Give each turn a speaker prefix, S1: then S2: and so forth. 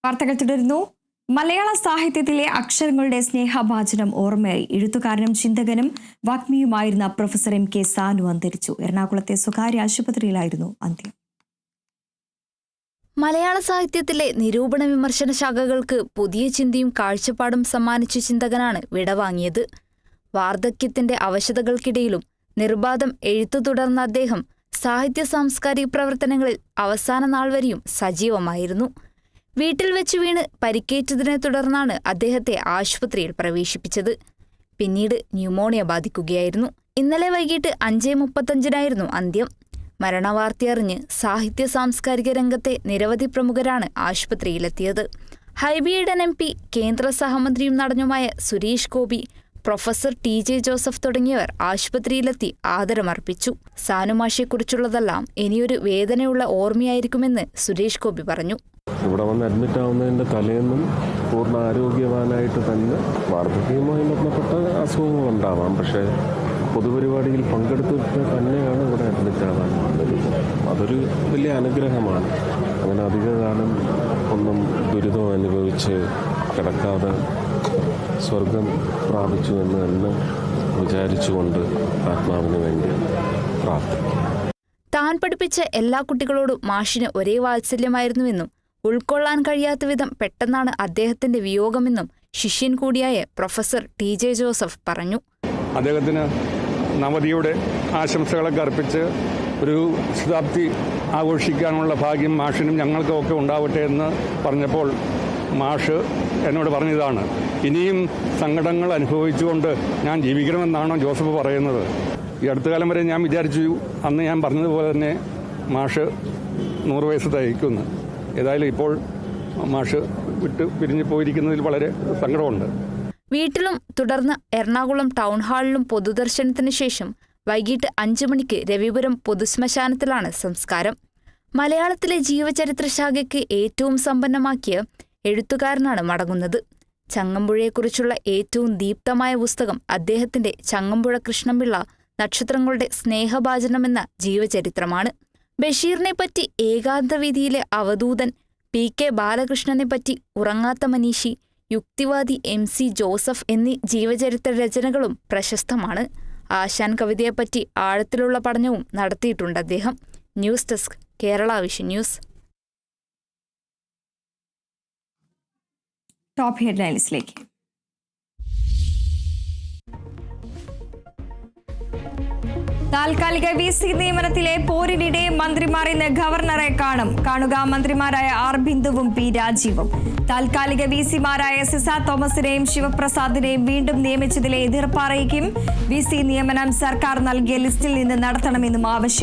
S1: വാർത്തകൾ തുടരുന്നു. മലയാള സാഹിത്യത്തിലെ അക്ഷരങ്ങളുടെ സ്നേഹഭാചനം ഓർമ്മയായി എഴുത്തുകാരനും ചിന്തകനും വാഗ്മിയുമായിരുന്ന പ്രൊഫസർ എം കെ സാനു അന്തരിച്ചു. എറണാകുളത്തെ സ്വകാര്യ ആശുപത്രിയിലായിരുന്നു അന്ത്യം.
S2: മലയാള സാഹിത്യത്തിലെ നിരൂപണ വിമർശന ശാഖകൾക്ക് പുതിയ ചിന്തയും കാഴ്ചപ്പാടും സമ്മാനിച്ച ചിന്തകനാണ് വിടവാങ്ങിയത്. വാർദ്ധക്യത്തിന്റെ അവശതകൾക്കിടയിലും നിർബാധം എഴുത്തു തുടർന്ന അദ്ദേഹം സാഹിത്യ സാംസ്കാരിക പ്രവർത്തനങ്ങളിൽ അവസാന നാൾ വരെയും സജീവമായിരുന്നു. വീട്ടിൽ വെച്ച് വീണ് പരിക്കേറ്റതിനെ തുടർന്നാണ് അദ്ദേഹത്തെ ആശുപത്രിയിൽ പ്രവേശിപ്പിച്ചത്. പിന്നീട് ന്യൂമോണിയ ബാധിക്കുകയായിരുന്നു. ഇന്നലെ വൈകിട്ട് 5:35 അന്ത്യം. മരണവാർത്തയറിഞ്ഞ് സാഹിത്യ സാംസ്കാരിക രംഗത്തെ നിരവധി പ്രമുഖരാണ് ആശുപത്രിയിലെത്തിയത്. ഹൈബി ഈഡൻ MP, കേന്ദ്ര സഹമന്ത്രിയും നടനുമായ Suresh Gopi, professor TJ Joseph തുടങ്ങിയവർ ആശുപത്രിയിലെത്തി ആദരമർപ്പിച്ചു. സാനുമാഷയെക്കുറിച്ചുള്ളതെല്ലാം ഇനിയൊരു വേദനയുള്ള ഓർമ്മയായിരിക്കുമെന്ന് സുരേഷ് ഗോപി പറഞ്ഞു.
S3: ഇവിടെ വന്ന് അഡ്മിറ്റ് ആവുന്നതിൻ്റെ തലേന്നും പൂർണ്ണ ആരോഗ്യവാനായിട്ട് തന്നെ, വാർദ്ധക്യവുമായി ബന്ധപ്പെട്ട അസുഖങ്ങളുണ്ടാവാം, പക്ഷേ പൊതുപരിപാടിയിൽ പങ്കെടുത്തിട്ട് തന്നെയാണ് ഇവിടെ അഡ്മിറ്റ് ആവാൻ വന്നത്. അതൊരു വലിയ അനുഗ്രഹമാണ്. അങ്ങനെ അധികകാലം ഒന്നും ദുരിതം അനുഭവിച്ച് കിടക്കാതെ സ്വർഗം പ്രാപിച്ചു എന്ന് തന്നെ വിചാരിച്ചുകൊണ്ട് ആത്മാവിന് വേണ്ടി പ്രാർത്ഥിക്കും.
S2: താൻ പഠിപ്പിച്ച എല്ലാ കുട്ടികളോടും മാഷിന് ഒരേ വാത്സല്യമായിരുന്നുവെന്നും ഉൾക്കൊള്ളാൻ കഴിയാത്ത വിധം പെട്ടെന്നാണ് അദ്ദേഹത്തിന്റെ വിയോഗമെന്നും ശിഷ്യൻ കൂടിയായ പ്രൊഫസർ TJ ജോസഫ് പറഞ്ഞു.
S4: അദ്ദേഹത്തിന് നവതിയുടെ ആശംസകളൊക്കെ അർപ്പിച്ച് ഒരു ശതാബ്ദി ആഘോഷിക്കാനുള്ള ഭാഗ്യം മാഷിനും ഞങ്ങൾക്കും ഒക്കെ ഉണ്ടാവട്ടെ എന്ന് പറഞ്ഞപ്പോൾ മാഷ് എന്നോട് പറഞ്ഞതാണ്, ഇനിയും സങ്കടങ്ങൾ അനുഭവിച്ചുകൊണ്ട് ഞാൻ ജീവിക്കണമെന്നാണോ ജോസഫ് പറയുന്നത്? ഈ അടുത്ത കാലം വരെ ഞാൻ വിചാരിച്ചു, അന്ന് ഞാൻ പറഞ്ഞതുപോലെ തന്നെ മാഷ് 100 വയസ്സ് തയ്ക്കുന്നു. ഏതായാലും ഇപ്പോൾ മാഷ് പിരിഞ്ഞു പോയിരിക്കുന്നതിൽ വളരെ സങ്കടമുണ്ട്.
S2: വീട്ടിലും തുടർന്ന് എറണാകുളം ടൗൺ ഹാളിലും പൊതുദർശനത്തിന് ശേഷം വൈകിട്ട് 5 മണിക്ക് രവിപുരം പൊതുശ്മശാനത്തിലാണ് സംസ്കാരം. മലയാളത്തിലെ ജീവചരിത്ര ശാഖയ്ക്ക് ഏറ്റവും സമ്പന്നമാക്കിയ എഴുത്തുകാരനാണ് മടങ്ങുന്നത്. ചങ്ങമ്പുഴയെക്കുറിച്ചുള്ള ഏറ്റവും ദീപ്തമായ പുസ്തകം അദ്ദേഹത്തിന്റെ ചങ്ങമ്പുഴ കൃഷ്ണപിള്ള നക്ഷത്രങ്ങളുടെ സ്നേഹഭാചനമെന്ന ജീവചരിത്രമാണ്. ബഷീറിനെപ്പറ്റി ഏകാന്തവീതിയിലെ അവധൂതൻ, PK ബാലകൃഷ്ണനെപ്പറ്റി ഉറങ്ങാത്ത മനീഷി, യുക്തിവാദി MC ജോസഫ് എന്നീ ജീവചരിത്ര രചനകളും പ്രശസ്തമാണ്. ആശാൻ കവിതയെപ്പറ്റി ആഴത്തിലുള്ള പഠനവും നടത്തിയിട്ടുണ്ട് അദ്ദേഹം. News desk, Kerala vision news.
S1: Top ഹെഡ്ലൈൻസിലേക്ക്. താൽക്കാലിക VC നിയമനത്തിലെ പോരിനിടെ മന്ത്രിമാർ ഇന്ന് ഗവർണറെ കാണുക. മന്ത്രിമാരായ R ബിന്ദുവും P രാജീവും. താൽക്കാലിക VCമാരായ സിസ തോമസിനെയും ശിവപ്രസാദിനെയും വീണ്ടും നിയമിച്ചതിലെ എതിർപ്പ് അറിയിക്കും. VC നിയമനം സർക്കാർ നൽകിയ ലിസ്റ്റിൽ നിന്ന് നടത്തണമെന്നും ആവശ്യം.